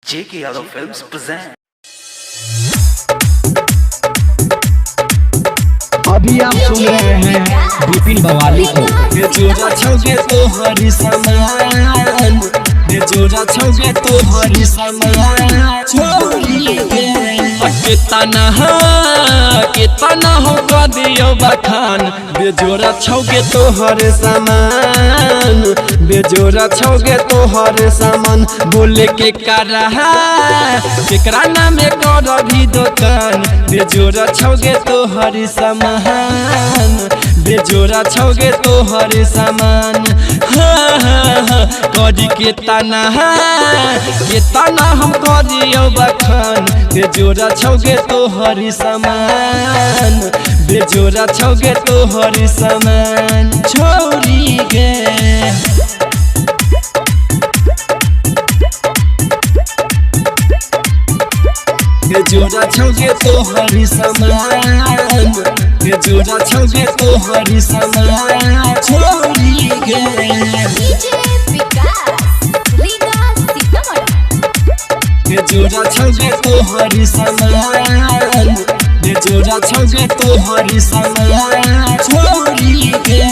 J.K. Yadav Films present. अभी आप सुन रहे हैं विपिन बवाली को। बेजोड़ा छोगे तो हरी समान, बेजोड़ा छोगे तो हरी समान छोड़ी के कितना हो दियो बखान। बेजोड़ा छोगे तो हर समान, बेजोड़ा छोगे तो हर समान। बोले के करा केकरा नाम कर भी दुकान। बेजोड़ा छोगे तो हर समान, बेजोड़ा छोगे तो हर समान। करी के तना हम करियो बखान। बेजोड़ा छोगे तो हर समान, बेजोड़ा छोगे तो हर समान छोड़ी गे। बेजोड़ा छोगे तो हरी समान, बेजोड़ा छोगे तो हरी समान छोड़ी गे। बेजोड़ा छोगे तो हरी समान, बेजोड़ा छोगे तो हरी समान छोड़ी गे।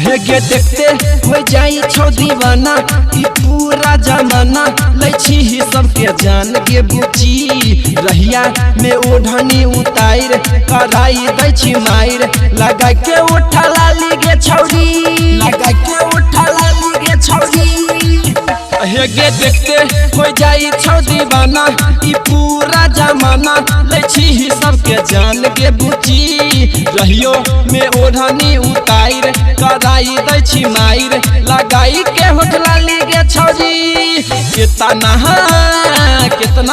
हेगे देखते हो जाई छो दीवाना, ई पूरा जमाना लैछी ही सबके जान के बुची। रहिया में ओढ़नी उतार कराई दै छी मार। लगा के उठा लाली गे छौरी, लगा के उठा लाली गे छौरी। हेगे देखते हो जाई छो दीवाना, ई पूरा जमाना लैछी ही सबके जान के बुची। रहियो में ओढ़नी उतार कराई दै छी मार। लगाई के होठला लीगे छौरी, कितना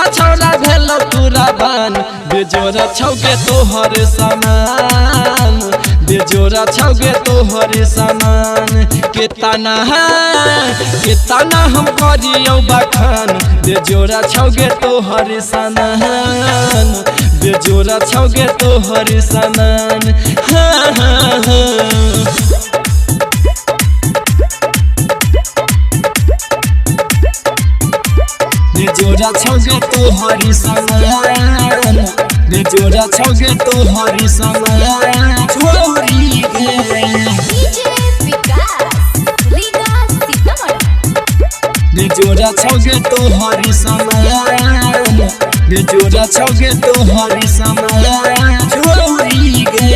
छौरा भेलो पूरा बान। बेजोड़ा छौगे तो हर समान, बेजोड़ा छौगे तो हर समान। कितना हम करियो बखान। बेजोड़ा छौगे तो हर समान, बेजोड़ा छौगे तो हर समान। बेजोड़ा छोगे तो हरी समान, बेजोड़ा छोगे तो हरी समान छोड़ी गे। बेजोड़ा छोगे तो हरी समान, बेजोड़ा छोगे तो हरी समान छोड़ी गे।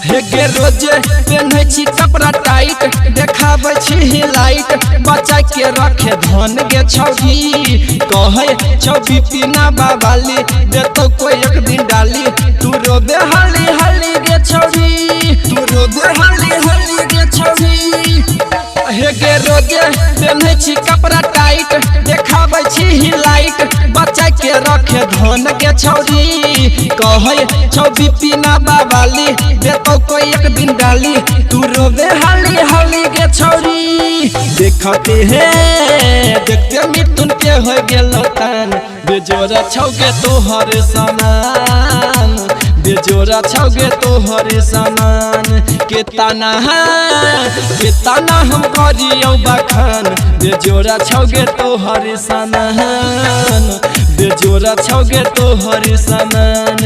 हेगे रोजे पेन्हे छी कपड़ा टाइट, देखाबै छी लाइट। बचा के रखे धन गे छौरी, कहे छौ बिपिना बाबाली देतो कोई एक दिन डाली। तू रोबे हली हली गे छौरी, तू रोबे हली हली गे छौरी। हेगे रोजे पेन्हे छी कपड़ा टाइट, देखाबै छी लाइट। बचा के रखे धन गे छौरी, कहे छौ बिपिना बाबाली देतो कोई एक दिन डाली। तू रोबे हली हली गे छौरी। देखते मिथुन के हो गेलो तान। बेजोड़ा छौगे तो हर समान, बेजोड़ा छौगे तो हर समान। कितना हम करियो बखान। बेजोड़ा छौगे तो हर समान, बेजोड़ा छौगे तो हर समान।